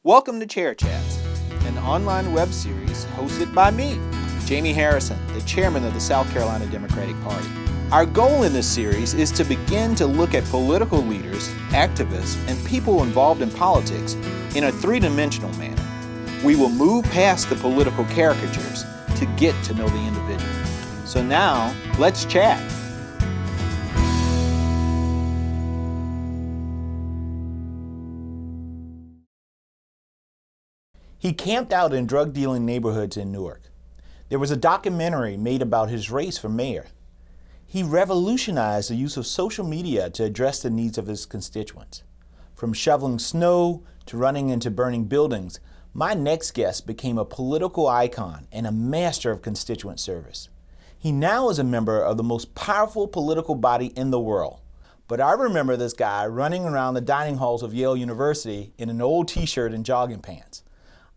Welcome to Chair Chats, an online web series hosted by me, Jaime Harrison, the chairman of the South Carolina Democratic Party. Our goal in this series is to begin to look at political leaders, activists, and people involved in politics in a three-dimensional manner. We will move past the political caricatures to get to know the individual. So now, let's chat. He camped out in drug-dealing neighborhoods in Newark. There was a documentary made about his race for mayor. He revolutionized the use of social media to address the needs of his constituents. From shoveling snow to running into burning buildings, my next guest became a political icon and a master of constituent service. He now is a member of the most powerful political body in the world. But I remember this guy running around the dining halls of Yale University in an old t-shirt and jogging pants.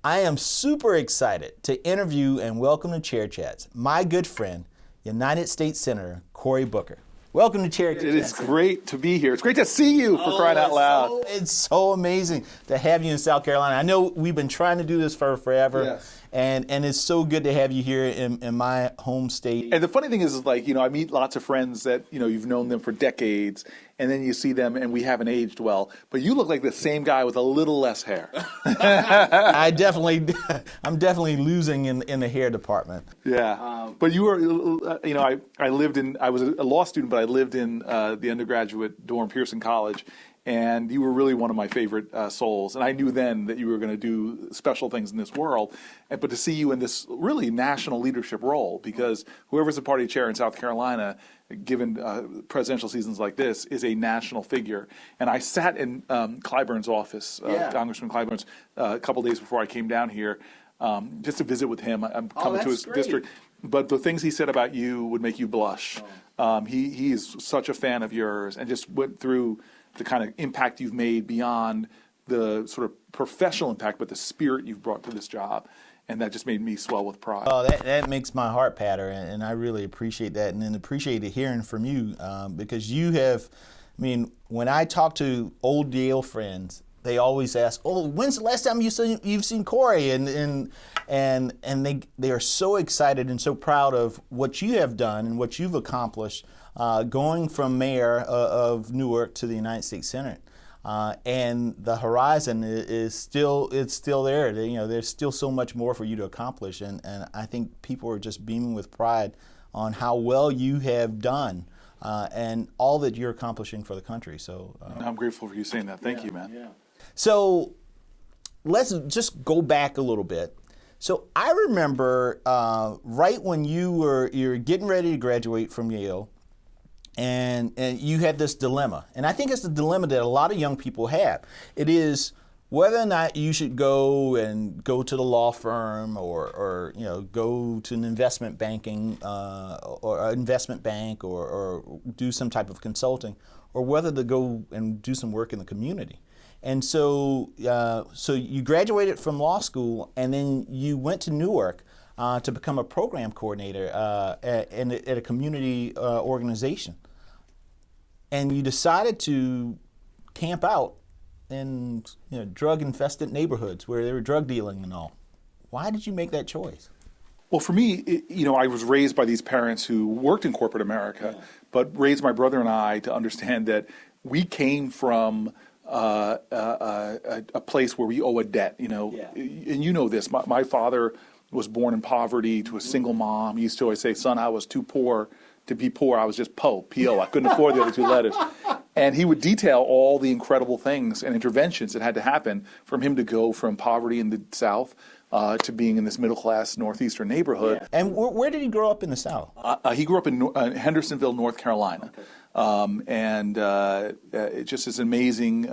I am super excited to interview and welcome to Chair Chats my good friend, United States Senator Cory Booker. Welcome to Chair Chats. It is great to be here. It's great to see you, for crying out loud. It's so amazing to have you in South Carolina. I know we've been trying to do this for forever. Yes. And it's so good to have you here in my home state. And the funny thing is like, I meet lots of friends that, you've known them for decades, and then you see them and we haven't aged well. But you look like the same guy with a little less hair. I'm definitely losing in the hair department. Yeah. But you were, I was a law student, but I lived in the undergraduate dorm, Pearson College. And you were really one of my favorite souls. And I knew then that you were going to do special things in this world. But to see you in this really national leadership role, because whoever's the party chair in South Carolina, given presidential seasons like this, is a national figure. And I sat in Clyburn's office, Congressman Clyburn's, a couple days before I came down here, just to visit with him. I'm coming to his district. But the things he said about you would make you blush. He is such a fan of yours and just went through the kind of impact you've made beyond the sort of professional impact, but the spirit you've brought to this job. And that just made me swell with pride. Oh, that makes my heart patter, and I really appreciate that, and then appreciate hearing from you, because you have, when I talk to old Yale friends, they always ask, "Oh, when's the last time you've seen Cory?" And they are so excited and so proud of what you have done and what you've accomplished, going from mayor of Newark to the United States Senate. And the horizon is still there. There's still so much more for you to accomplish, and I think people are just beaming with pride on how well you have done and all that you're accomplishing for the country. So I'm grateful for you saying that. Thank you, man. Yeah. So let's just go back a little bit. So I remember right when you're getting ready to graduate from Yale, and you had this dilemma. And I think it's the dilemma that a lot of young people have. It is whether or not you should go to the law firm or go to an investment banking or an investment bank or do some type of consulting, or whether to go and do some work in the community. And so you graduated from law school, and then you went to Newark to become a program coordinator at a community organization. And you decided to camp out in drug-infested neighborhoods where they were drug dealing and all. Why did you make that choice? Well, for me, I was raised by these parents who worked in corporate America, but raised my brother and I to understand that we came from a place where we owe a debt, and you know this. My father was born in poverty to a single mom. He used to always say, "Son, I was too poor to be poor. I was just P-O. I couldn't afford the other two letters." And he would detail all the incredible things and interventions that had to happen for him to go from poverty in the South to being in this middle-class northeastern neighborhood. Yeah. And where did he grow up in the South? He grew up in Hendersonville, North Carolina. Okay. It's just this amazing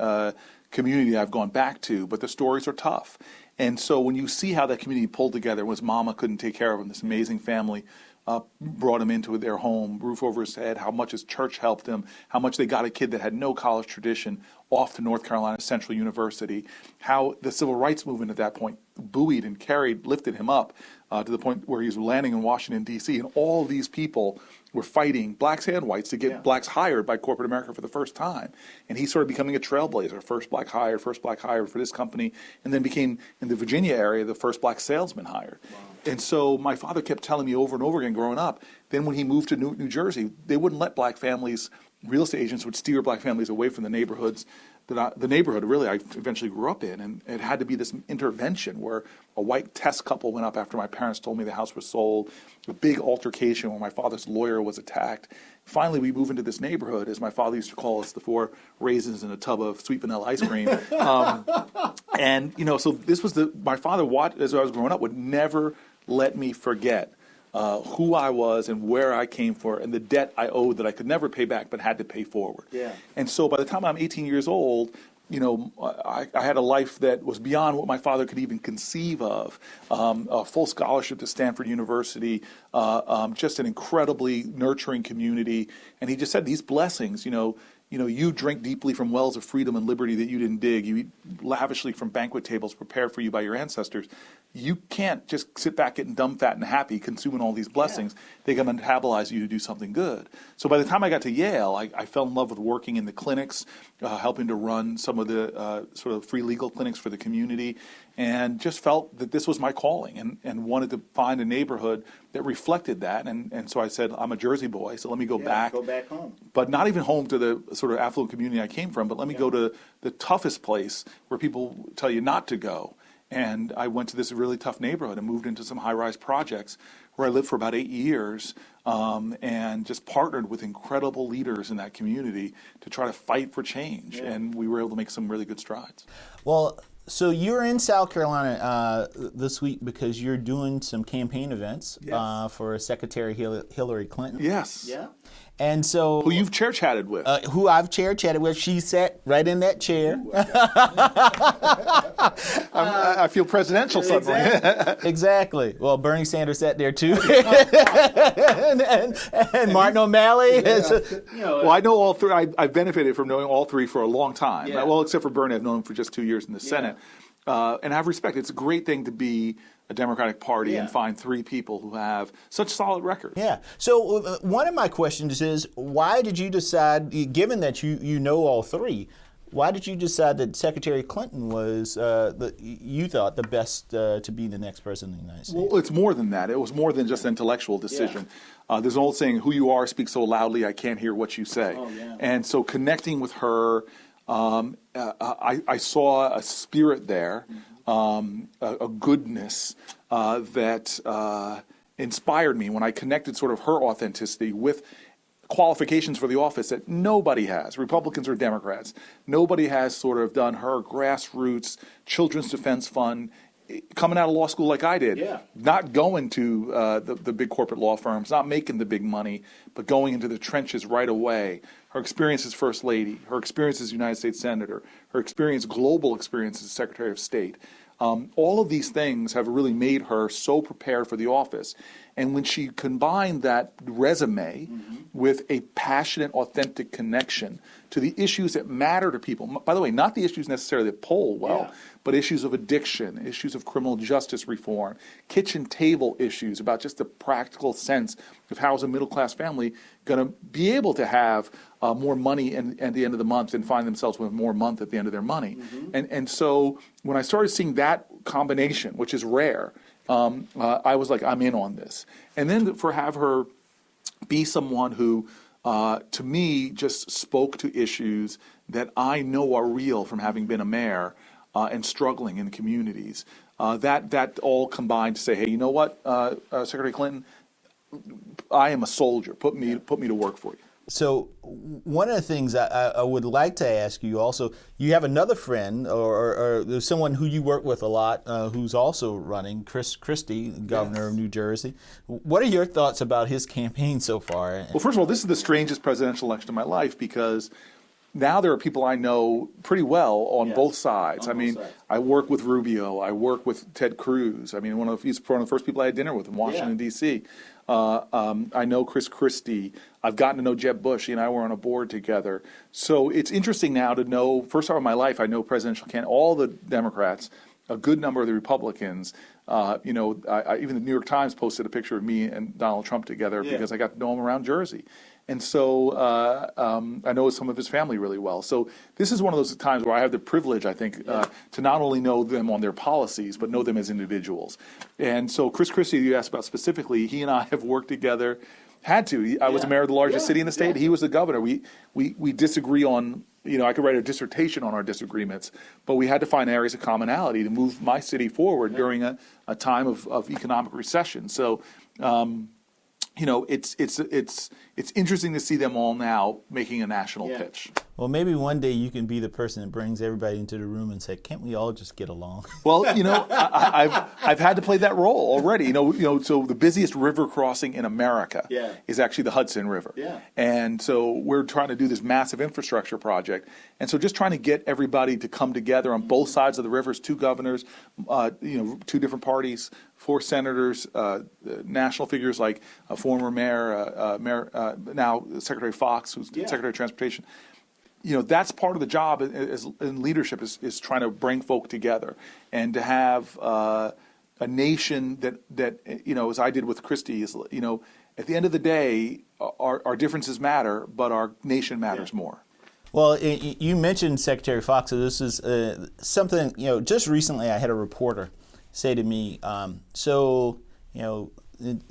community I've gone back to, but the stories are tough. And so when you see how that community pulled together, was mama couldn't take care of him, this amazing family brought him into their home, roof over his head, how much his church helped him, how much they got a kid that had no college tradition, off to North Carolina Central University, how the civil rights movement at that point buoyed and lifted him up to the point where he was landing in Washington, D.C., and all these people were fighting, blacks and whites, to get blacks hired by corporate America for the first time. And he started becoming a trailblazer, first black hired for this company, and then became, in the Virginia area, the first black salesman hired. Wow. And so my father kept telling me over and over again growing up, then when he moved to New Jersey, they wouldn't let black families, real estate agents would steer black families away from the neighborhoods the neighborhood really I eventually grew up in, and it had to be this intervention where a white test couple went up after my parents told me the house was sold, a big altercation where my father's lawyer was attacked. Finally, we move into this neighborhood, as my father used to call us, the 4 raisins in a tub of sweet vanilla ice cream. And, so this was my father, as I was growing up, would never let me forget who I was and where I came from and the debt I owed that I could never pay back but had to pay forward. Yeah. And so by the time I'm 18 years old, I had a life that was beyond what my father could even conceive of. A full scholarship to Stanford University, just an incredibly nurturing community. And he just said these blessings, you drink deeply from wells of freedom and liberty that you didn't dig. You eat lavishly from banquet tables prepared for you by your ancestors. You can't just sit back getting dumb, fat, and happy, consuming all these blessings. Yeah. They can metabolize you to do something good. So by the time I got to Yale, I fell in love with working in the clinics, helping to run some of the sort of free legal clinics for the community, and just felt that this was my calling and wanted to find a neighborhood that reflected that. And so I said, I'm a Jersey boy, so let me go back. Go back home. But not even home to the sort of affluent community I came from, but let me go to the toughest place where people tell you not to go. And I went to this really tough neighborhood and moved into some high-rise projects where I lived for about 8 years and just partnered with incredible leaders in that community to try to fight for change. Yeah. And we were able to make some really good strides. Well, so you're in South Carolina this week because you're doing some campaign events for Secretary Hillary Clinton. Yes. Yeah. And so, who you've chair chatted with? Who I've chair chatted with. She sat right in that chair. I feel presidential suddenly. Exactly. Well, Bernie Sanders sat there too, and Martin O'Malley. Well, I know all three. I've benefited from knowing all three for a long time. Yeah. Well, except for Bernie, I've known him for just 2 years in the Senate, and I have respect. It's a great thing to be a Democratic Party and find 3 people who have such solid records. Yeah. So one of my questions is, why did you decide, given that you know all 3, why did you decide that Secretary Clinton was, you thought, the best to be the next president of the United States? Well, it's more than that. It was more than just an intellectual decision. Yeah. There's an old saying, who you are speaks so loudly I can't hear what you say. Oh, yeah. And so connecting with her, I saw a spirit there. A goodness that inspired me when I connected sort of her authenticity with qualifications for the office that nobody has, Republicans or Democrats. Nobody has sort of done her grassroots Children's Defense Fund, coming out of law school like I did, not going to the big corporate law firms, not making the big money, but going into the trenches right away. Her experience as First Lady, her experience as United States Senator, her global experience as Secretary of State. All of these things have really made her so prepared for the office. And when she combined that resume with a passionate, authentic connection to the issues that matter to people, by the way, not the issues necessarily that poll well, but issues of addiction, issues of criminal justice reform, kitchen table issues about just the practical sense of how is a middle-class family going to be able to have more money at the end of the month and find themselves with more month at the end of their money. And so when I started seeing that combination, which is rare, I was like, I'm in on this. And then have her be someone who, to me, just spoke to issues that I know are real from having been a mayor and struggling in communities. That all combined to say, hey, you know what, Secretary Clinton, I am a soldier. Put me to work for you. So one of the things I would like to ask you also, you have another friend or there's someone who you work with a lot who's also running, Chris Christie, governor of New Jersey. What are your thoughts about his campaign so far? Well, first of all, this is the strangest presidential election of my life because now there are people I know pretty well on both sides. On both sides. I work with Rubio. I work with Ted Cruz. I mean, he's one of the first people I had dinner with in Washington, D.C. I know Chris Christie. I've gotten to know Jeb Bush. He and I were on a board together. So it's interesting now to know, first time in my life, I know presidential candidates, all the Democrats, a good number of the Republicans. Even the New York Times posted a picture of me and Donald Trump together because I got to know him around Jersey. And so I know some of his family really well. So this is one of those times where I have the privilege, I think, to not only know them on their policies, but know them as individuals. And so Chris Christie, you asked about specifically, he and I have worked together, had to. I was the mayor of the largest city in the state. He was the governor. We disagree on, I could write a dissertation on our disagreements, but we had to find areas of commonality to move my city forward during a time of economic recession. So, it's interesting to see them all now making a national pitch. Well, maybe one day you can be the person that brings everybody into the room and say, "Can't we all just get along?" Well, I've had to play that role already. So the busiest river crossing in America is actually the Hudson River. Yeah. And so we're trying to do this massive infrastructure project. And so just trying to get everybody to come together on both sides of the rivers, 2 governors, 2 different parties, 4 senators, national figures like a former mayor, now Secretary Fox, who's Secretary of Transportation. That's part of the job in leadership is trying to bring folk together and to have a nation that as I did with Christie, is at the end of the day, our differences matter, but our nation matters more. Well, you mentioned Secretary Fox, so this is something, just recently I had a reporter say to me,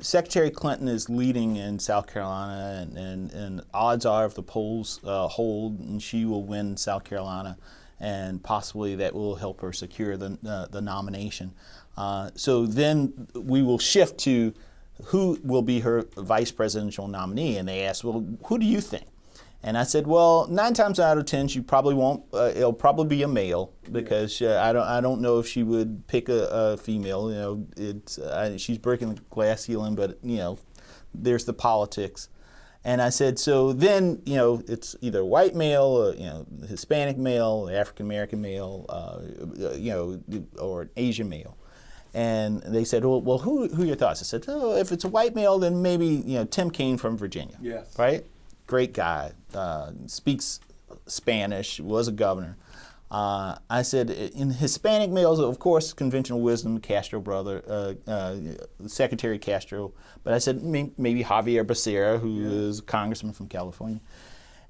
Secretary Clinton is leading in South Carolina, and odds are if the polls hold, and she will win South Carolina, and possibly that will help her secure the nomination. So then we will shift to who will be her vice presidential nominee, and they asked, well, who do you think? And I said, well, 9 times out of 10, she probably won't. It'll probably be a male because I don't know if she would pick a female. She's breaking the glass ceiling, but there's the politics. And I said, so then it's either white male, Hispanic male, African American male, or Asian male. And they said, well, who are your thoughts? I said, if it's a white male, then maybe Tim Kaine from Virginia. Yes. Right. Great guy, speaks Spanish, was a governor. I said, in Hispanic males, of course, conventional wisdom, Castro brother, Secretary Castro. But I said, maybe Javier Becerra, who is a congressman from California.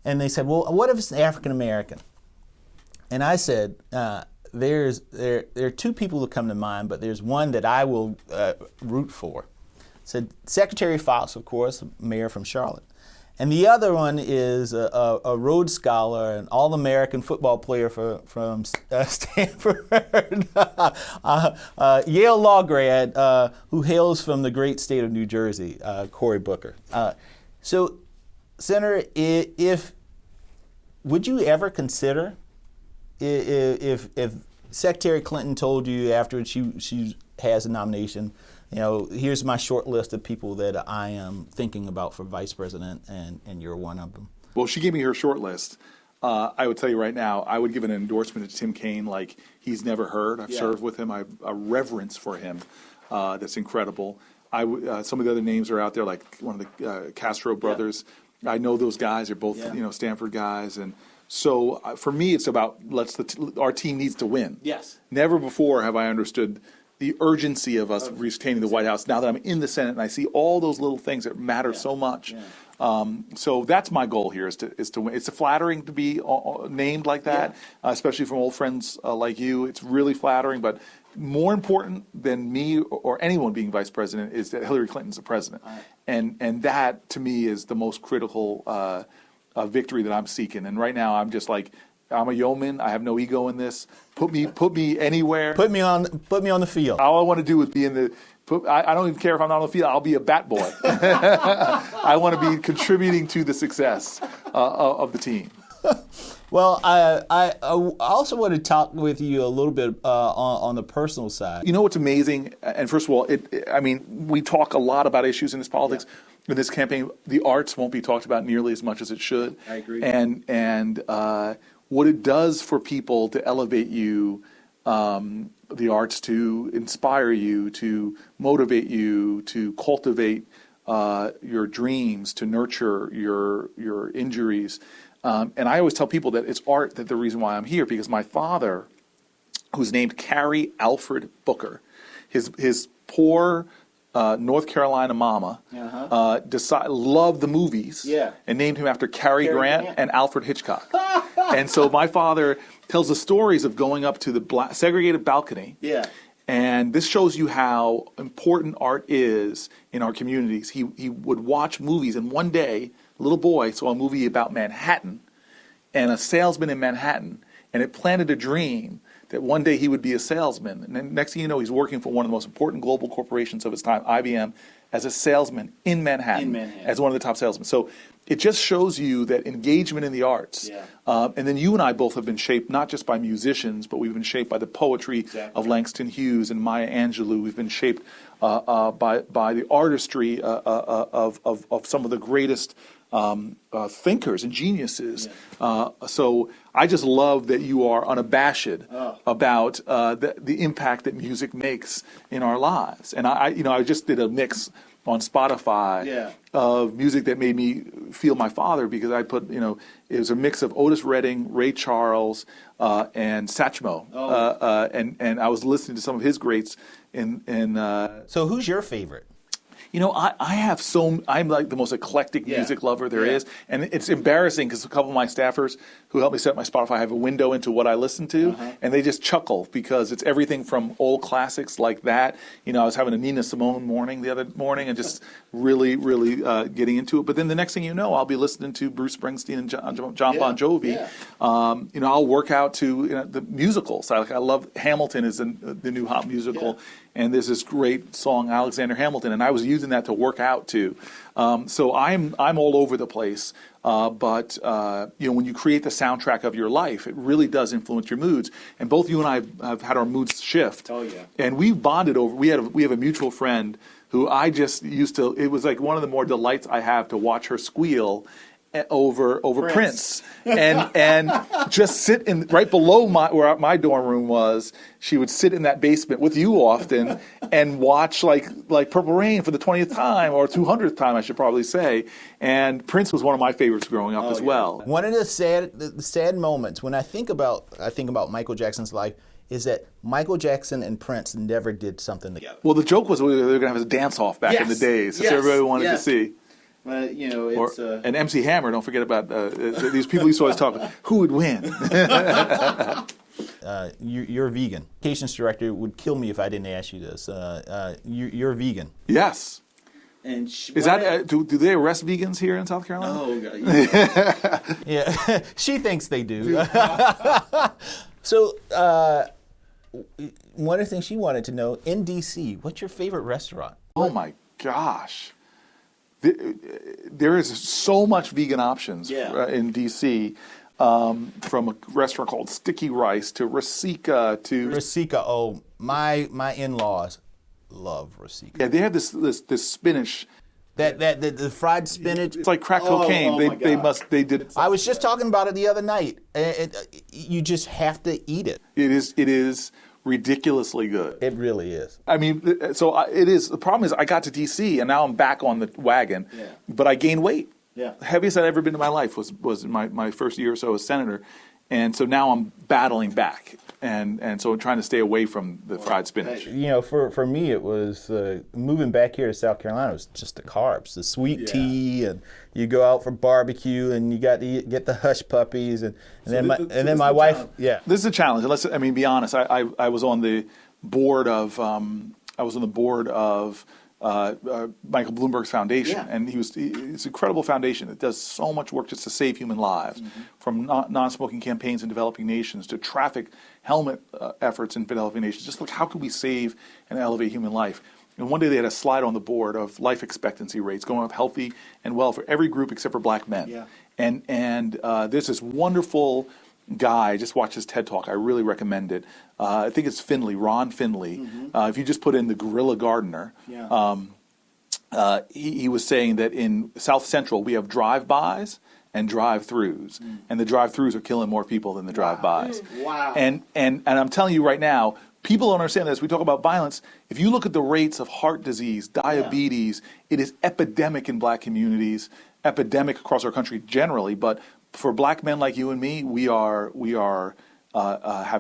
And they said, well, what if it's African American? And I said, there are 2 people that come to mind, but there's one that I will root for. I said, Secretary Fox, of course, mayor from Charlotte. And the other one is a Rhodes Scholar, an All-American football player from Stanford, Yale law grad, who hails from the great state of New Jersey, Cory Booker. So, Senator, would you ever consider if Secretary Clinton told you after she has a nomination, here's my short list of people that I am thinking about for vice president, and you're one of them? Well, she gave me her short list. I would tell you right now, I would give an endorsement to Tim Kaine like he's never heard. I've served with him. I have a reverence for him that's incredible. Some of the other names are out there, like one of the Castro brothers. I know those guys. They're both Stanford guys, and so for me, it's about our team needs to win. Yes. Never before have I understood the urgency of us retaining the White House now that I'm in the Senate and I see all those little things that matter so much. So that's my goal here is to win. It's flattering to be named like that, especially from old friends like you. It's really flattering, but more important than me or anyone being vice president is that Hillary Clinton's the president. And that, to me, is the most critical victory that I'm seeking. And right now I'm just like, I'm a yeoman. I have no ego in this. Put me anywhere. Put me on the field. All I want to do is be in the. I don't even care if I'm not on the field. I'll be a bat boy. I want to be contributing to the success of the team. Well, I also want to talk with you a little bit on the personal side. You know what's amazing? And first of all, I mean, we talk a lot about issues in this politics. In this campaign, the arts won't be talked about nearly as much as it should. I agree. And what it does for people to elevate you, the arts to inspire you, to motivate you, to cultivate your dreams, to nurture your injuries. And I always tell people that it's art that the reason why I'm here, because my father, who's named Carrie Alfred Booker, his poor North Carolina mama loved the movies and named him after Cary Grant and Alfred Hitchcock. And so my father tells the stories of going up to the segregated balcony. Yeah. And this shows you how important art is in our communities. He would watch movies, and one day, a little boy saw a movie about Manhattan and a salesman in Manhattan, and it planted a dream that one day he would be a salesman. And then next thing you know, he's working for one of the most important global corporations of his time, IBM, as a salesman in Manhattan, as one of the top salesmen. So it just shows you that engagement in the arts. And then you and I both have been shaped not just by musicians, but we've been shaped by the poetry of Langston Hughes and Maya Angelou. We've been shaped by the artistry of some of the greatest thinkers and geniuses. So I just love that you are unabashed about the impact that music makes in our lives. And I just did a mix on Spotify of music that made me feel my father, because I put, it was a mix of Otis Redding, Ray Charles, and Satchmo. And I was listening to some of his greats So who's your favorite? I'm like the most eclectic music lover there is. And it's embarrassing because a couple of my staffers who help me set up my Spotify have a window into what I listen to, and they just chuckle because it's everything from old classics like that. I was having a Nina Simone morning the other morning and just really, really getting into it. But then the next thing you know, I'll be listening to Bruce Springsteen and John Bon Jovi. I'll work out to the musicals. I love Hamilton is the new hot musical. And there's this great song, Alexander Hamilton, and I was using that to work out to. So I'm all over the place. But when you create the soundtrack of your life, it really does influence your moods. And both you and I have had our moods shift. And we've bonded over. We have a mutual friend who I just used to. It was like one of the more delights I have to watch her squeal over Prince. and just sit in right below where my dorm room was. She would sit in that basement with you often and watch like Purple Rain for the 20th time or 200th time, I should probably say. And Prince was one of my favorites growing up as well. One of the sad moments when I think about Michael Jackson's life is that Michael Jackson and Prince never did something together. Well, the joke was they were going to have a dance-off back in the days. That's what everybody wanted to see. It's and MC Hammer. Don't forget about these people used to always talk about who would win. You're vegan. Communications director would kill me if I didn't ask you this. You're vegan. Yes. And is that do they arrest vegans here in South Carolina? Oh, God. Yeah. She thinks they do. So one of the things she wanted to know, in D.C., what's your favorite restaurant? Oh my gosh. There is so much vegan options in D.C., from a restaurant called Sticky Rice to Rasika to... Rasika, my in-laws love Rasika. Yeah, they have this spinach. The fried spinach. It's like crack cocaine. They did. I was just talking about it the other night. You just have to eat it. It is ridiculously good. It really is. I mean, so it is. The problem is I got to D.C. and now I'm back on the wagon, but I gained weight. The heaviest I'd ever been in my life was in my first year or so as senator. And so now I'm battling back. And so I'm trying to stay away from the fried spinach. For me, it was moving back here to South Carolina. It was just the carbs, the sweet tea, and you go out for barbecue, and you got to get the hush puppies, and then my wife. Yeah, this is a challenge. Be honest. I was on the board of Michael Bloomberg's foundation, and it's an incredible foundation that does so much work just to save human lives, from non-smoking campaigns in developing nations to traffic helmet efforts in developing nations. Just look, how can we save and elevate human life? And one day they had a slide on the board of life expectancy rates going up healthy and well for every group except for black men. And there's this wonderful guy. I just watched his TED Talk. I really recommend it. I think it's Ron Finley. If you just put in the Guerrilla Gardener, he was saying that in South Central we have drive-bys and drive-throughs, and the drive-throughs are killing more people than the drive-bys. Wow. And I'm telling you right now, people don't understand this. We talk about violence. If you look at the rates of heart disease, diabetes, it is epidemic in black communities, epidemic across our country generally. But for black men like you and me, we have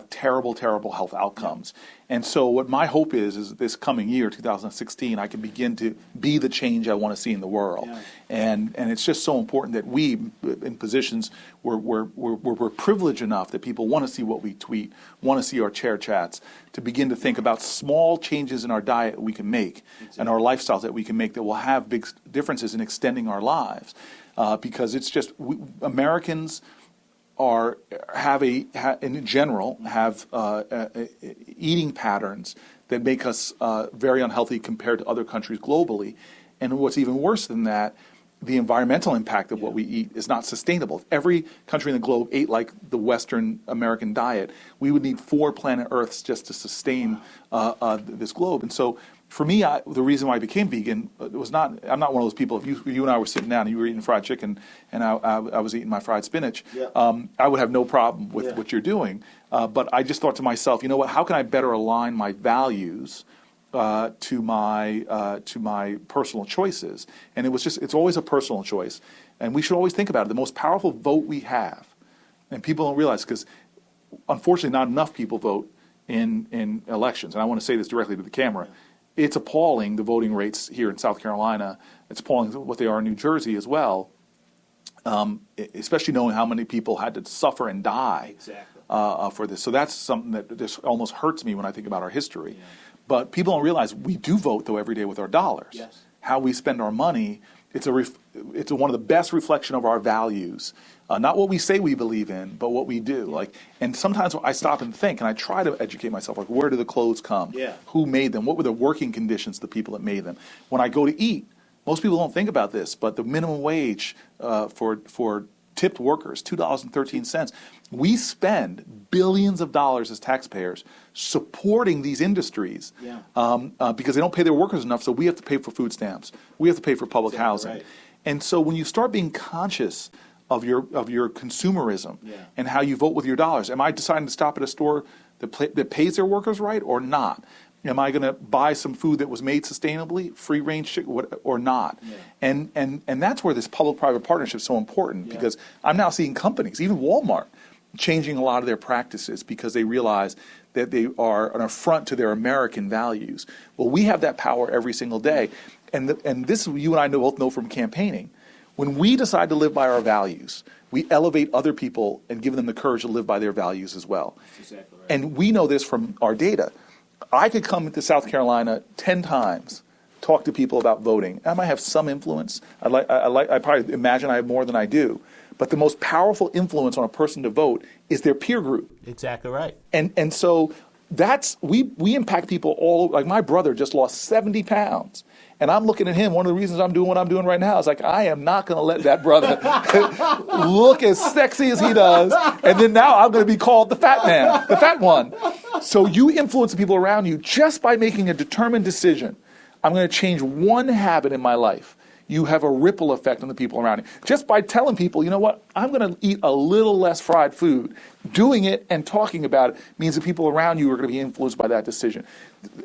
terrible, terrible health outcomes. And so what my hope is this coming year, 2016, I can begin to be the change I want to see in the world. And it's just so important that we, in positions where we're privileged enough that people want to see what we tweet, want to see our chair chats, to begin to think about small changes in our diet we can make and our lifestyles that we can make that will have big differences in extending our lives. Because it's just, Americans in general have eating patterns that make us very unhealthy compared to other countries globally. And what's even worse than that, the environmental impact of what we eat is not sustainable. If every country in the globe ate like the Western American diet, we would need 4 planet Earths just to sustain this globe. And so for me, the reason why I became vegan was not, I'm not one of those people, if you and I were sitting down and you were eating fried chicken and I was eating my fried spinach, I would have no problem with what you're doing. But I just thought to myself, you know what, how can I better align my values to my personal choices? And it's always a personal choice. And we should always think about it. The most powerful vote we have, and people don't realize, because unfortunately not enough people vote in elections. And I want to say this directly to the camera. It's appalling, the voting rates here in South Carolina. It's appalling what they are in New Jersey as well, especially knowing how many people had to suffer and die for this. So that's something that just almost hurts me when I think about our history. But people don't realize we do vote, though, every day with our dollars. How we spend our money, it's one of the best reflection of our values. Not what we say we believe in, but what we do. And sometimes I stop and think, and I try to educate myself. Like, where do the clothes come? Who made them? What were the working conditions of the people that made them? When I go to eat, most people don't think about this, but the minimum wage for tipped workers, $2.13. We spend billions of dollars as taxpayers supporting these industries because they don't pay their workers enough, so we have to pay for food stamps. We have to pay for public housing. Right. And so when you start being conscious of your consumerism and how you vote with your dollars, am I deciding to stop at a store that pays their workers right or not? Am I going to buy some food that was made sustainably, free range chicken, or not? And that's where this public-private partnership is so important, because I'm now seeing companies, even Walmart, changing a lot of their practices because they realize that they are an affront to their American values. Well, we have that power every single day. And this you and I both know from campaigning. When we decide to live by our values, we elevate other people and give them the courage to live by their values as well. That's exactly right. And we know this from our data. I could come to South Carolina 10 times, talk to people about voting. I might have some influence. I probably imagine I have more than I do. But the most powerful influence on a person to vote is their peer group. Exactly right. And so we impact people all. Like, my brother just lost 70 pounds. And I'm looking at him. One of the reasons I'm doing what I'm doing right now is like, I am not going to let that brother look as sexy as he does. And then now I'm going to be called the fat man, the fat one. So you influence the people around you just by making a determined decision. I'm going to change one habit in my life. You have a ripple effect on the people around you. Just by telling people, you know what, I'm going to eat a little less fried food. Doing it and talking about it means the people around you are going to be influenced by that decision.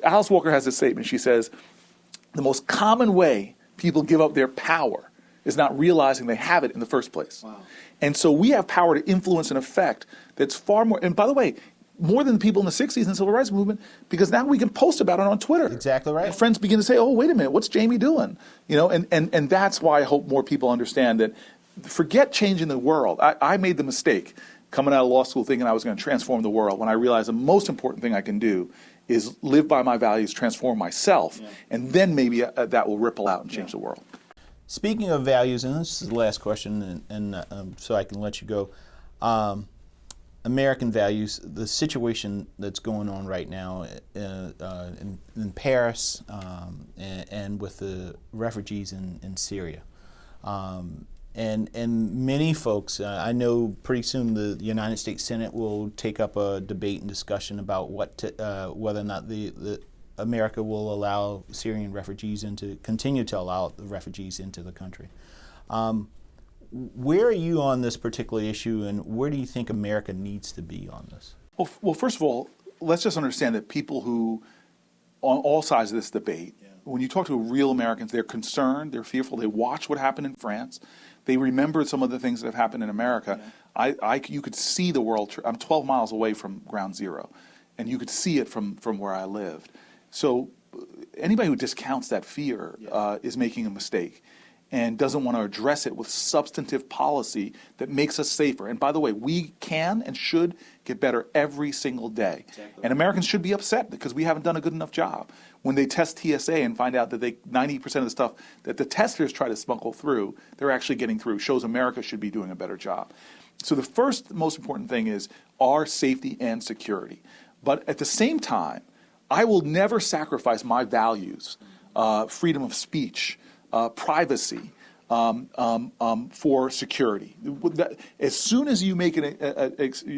Alice Walker has this statement. She says, the most common way people give up their power is not realizing they have it in the first place. Wow. And so we have power to influence and affect that's far more, and by the way, more than the people in the 60s in the civil rights movement, because now we can post about it on Twitter. Exactly right. And friends begin to say, oh, wait a minute, what's Jamie doing? And that's why I hope more people understand that forget changing the world. I made the mistake coming out of law school thinking I was going to transform the world when I realized the most important thing I can do is live by my values, transform myself, and then maybe that will ripple out and change the world. Speaking of values, and this is the last question, and so I can let you go. American values, the situation that's going on right now in Paris and with the refugees in Syria. And many folks, I know pretty soon the United States Senate will take up a debate and discussion about whether or not the America will allow Syrian refugees continue to allow the refugees into the country. Where are you on this particular issue, and where do you think America needs to be on this? Well, first of all, let's just understand that people who, on all sides of this debate, when you talk to real Americans, they're concerned, they're fearful, they watch what happened in France, they remember some of the things that have happened in America. You could see the world. I'm 12 miles away from ground zero, and you could see it from where I lived. So anybody who discounts that fear is making a mistake and doesn't want to address it with substantive policy that makes us safer. And by the way, we can and should get better every single day. Exactly. And Americans should be upset because we haven't done a good enough job. When they test TSA and find out that 90% of the stuff that the testers try to smuggle through, they're actually getting through, shows America should be doing a better job. So the first most important thing is our safety and security. But at the same time, I will never sacrifice my values, freedom of speech, privacy, for security. As soon as you make an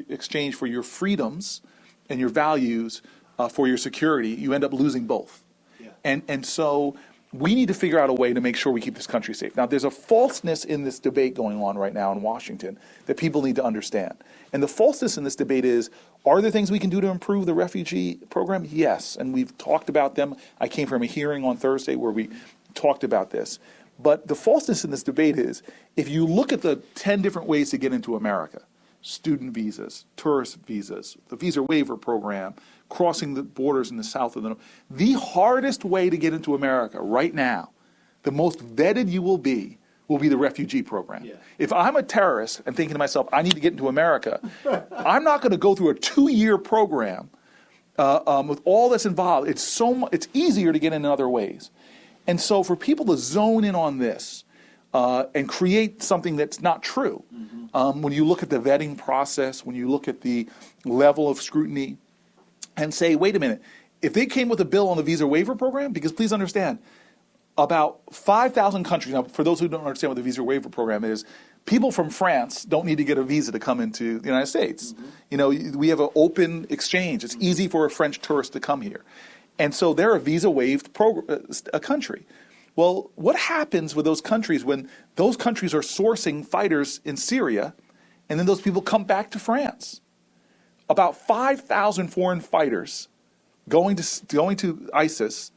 exchange for your freedoms and your values for your security, you end up losing both. Yeah. And so we need to figure out a way to make sure we keep this country safe. Now, there's a falseness in this debate going on right now in Washington that people need to understand. And the falseness in this debate is, are there things we can do to improve the refugee program? Yes, and we've talked about them. I came from a hearing on Thursday where we talked about this. But the falseness in this debate is, if you look at the 10 different ways to get into America, student visas, tourist visas, the visa waiver program, crossing the borders in the south of the hardest way to get into America right now, the most vetted you will be the refugee program. Yeah. If I'm a terrorist and thinking to myself, I need to get into America, I'm not going to go through a 2-year program with all that's involved. It's easier to get in other ways. And so for people to zone in on this and create something that's not true, when you look at the vetting process, when you look at the level of scrutiny, and say, wait a minute, if they came with a bill on the visa waiver program, because please understand, about 5,000 countries, now for those who don't understand what the visa waiver program is, people from France don't need to get a visa to come into the United States. You know, we have an open exchange. It's easy for a French tourist to come here. And so they're a visa waived a country. Well, what happens with those countries when those countries are sourcing fighters in Syria and then those people come back to France? About 5,000 foreign fighters going to ISIS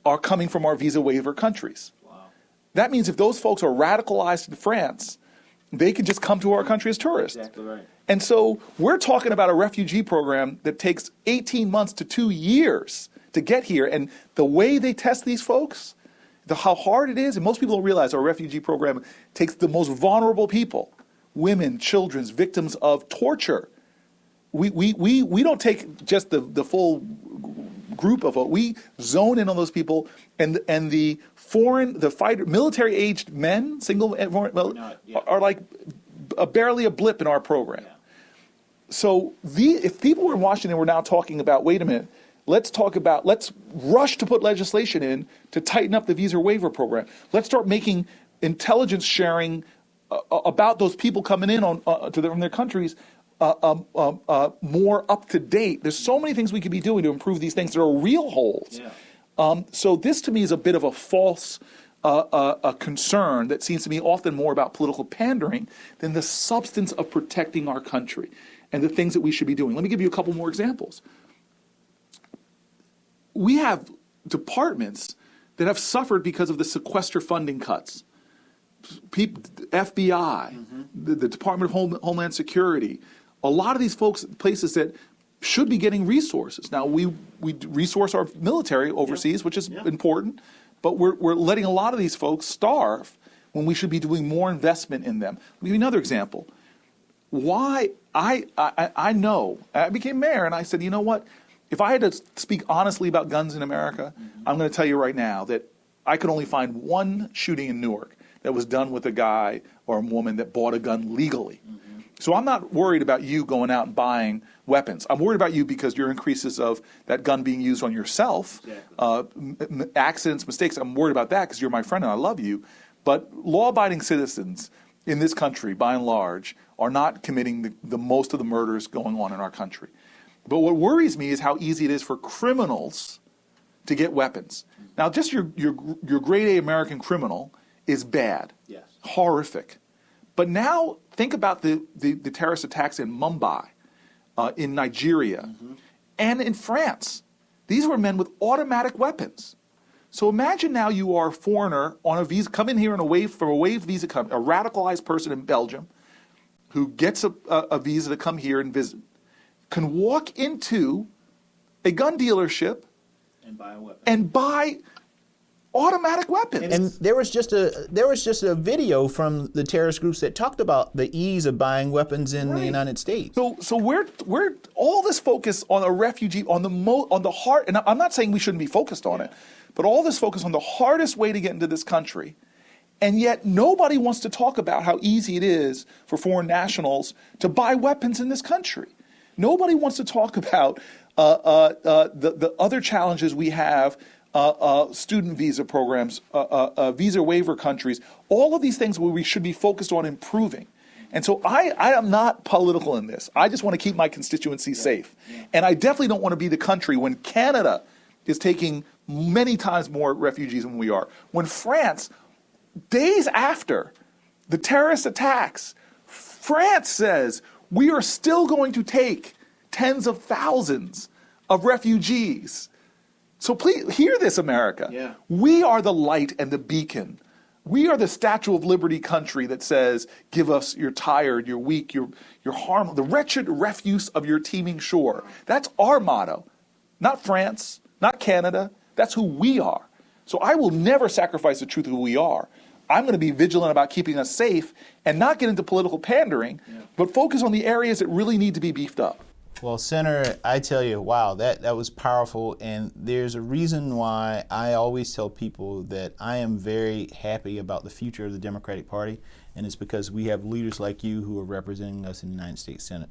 are coming from our visa waiver countries. Wow. That means if those folks are radicalized in France, they can just come to our country as tourists. Exactly right. And so we're talking about a refugee program that takes 18 months to 2 years to get here. And the way they test these folks, how hard it is, and most people don't realize our refugee program takes the most vulnerable people, women, children, victims of torture. We don't take just the full group of we zone in on those people, and the fighter military aged men, are like barely a blip in our program. Yeah. So if people were in Washington were now talking about, wait a minute, let's rush to put legislation in to tighten up the visa waiver program. Let's start making intelligence sharing about those people coming in from their countries more up to date. There's so many things we could be doing to improve these things. There are real holes. Yeah. So this to me is a bit of a false a concern that seems to me often more about political pandering than the substance of protecting our country and the things that we should be doing. Let me give you a couple more examples. We have departments that have suffered because of the sequester funding cuts. FBI, the Department of Homeland Security, a lot of these places that should be getting resources. Now, we resource our military overseas, which is important, but we're letting a lot of these folks starve when we should be doing more investment in them. I'll give you another example. Why I know, I became mayor and I said, you know what? If I had to speak honestly about guns in America, I'm going to tell you right now that I could only find one shooting in Newark that was done with a guy or a woman that bought a gun legally. So I'm not worried about you going out and buying weapons. I'm worried about you because your increases of that gun being used on yourself, accidents, mistakes. I'm worried about that because you're my friend and I love you. But law-abiding citizens in this country, by and large, are not committing the most of the murders going on in our country. But what worries me is how easy it is for criminals to get weapons. Now, just your grade A American criminal is bad, Yes. horrific. But now think about the terrorist attacks in Mumbai, in Nigeria, and in France. These were men with automatic weapons. So imagine now you are a foreigner on a visa, come in here on a wave visa, a radicalized person in Belgium who gets a visa to come here and visit, can walk into a gun dealership And buy a weapon. and buy automatic weapons. And there was just a video from the terrorist groups that talked about the ease of buying weapons in the United States. So we're all this focus on a refugee, on the heart, and I'm not saying we shouldn't be focused on it, but all this focus on the hardest way to get into this country, and yet nobody wants to talk about how easy it is for foreign nationals to buy weapons in this country. Nobody wants to talk about the other challenges we have. Student visa programs, visa waiver countries, all of these things where we should be focused on improving. And so I am not political in this. I just want to keep my constituency safe. And I definitely don't want to be the country when Canada is taking many times more refugees than we are. When France, days after the terrorist attacks, France says we are still going to take tens of thousands of refugees. So please, hear this, America. Yeah. We are the light and the beacon. We are the Statue of Liberty country that says, give us, you're tired, you're weak, you're harmless, the wretched refuse of your teeming shore. That's our motto. Not France, not Canada. That's who we are. So I will never sacrifice the truth of who we are. I'm going to be vigilant about keeping us safe and not get into political pandering, but focus on the areas that really need to be beefed up. Well, Senator, I tell you, wow, that was powerful. And there's a reason why I always tell people that I am very happy about the future of the Democratic Party. And it's because we have leaders like you who are representing us in the United States Senate.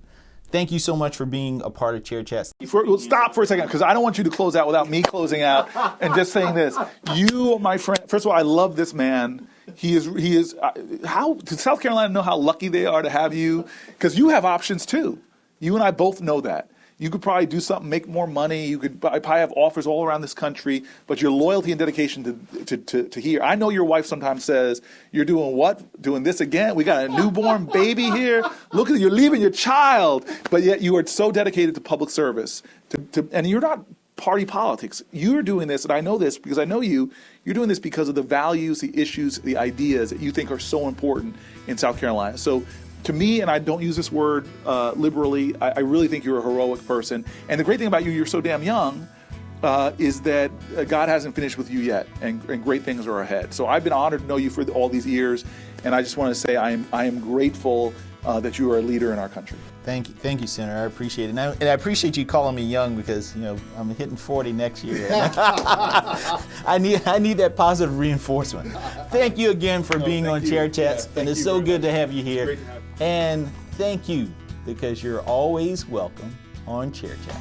Thank you so much for being a part of Chair Chats. Stop for a second, because I don't want you to close out without me closing out and just saying this. You, my friend, first of all, I love this man. He is. How does South Carolina know how lucky they are to have you? Because you have options too. You and I both know that. You could probably do something, make more money. You could probably have offers all around this country, but your loyalty and dedication to here. I know your wife sometimes says, you're doing what? Doing this again? We got a newborn baby here? Look at you're leaving your child. But yet you are so dedicated to public service. And you're not party politics. You're doing this, and I know this because I know you. You're doing this because of the values, the issues, the ideas that you think are so important in South Carolina. So to me, and I don't use this word liberally, I really think you're a heroic person. And the great thing about you, you're so damn young, is that God hasn't finished with you yet, and great things are ahead. So I've been honored to know you for all these years, and I just want to say I am grateful that you are a leader in our country. Thank you, Senator. I appreciate it, and I appreciate you calling me young because I'm hitting 40 next year. I need that positive reinforcement. Thank you again for being on Chair Chats, and it's so good to have you here. And thank you because you're always welcome on Chair Chats.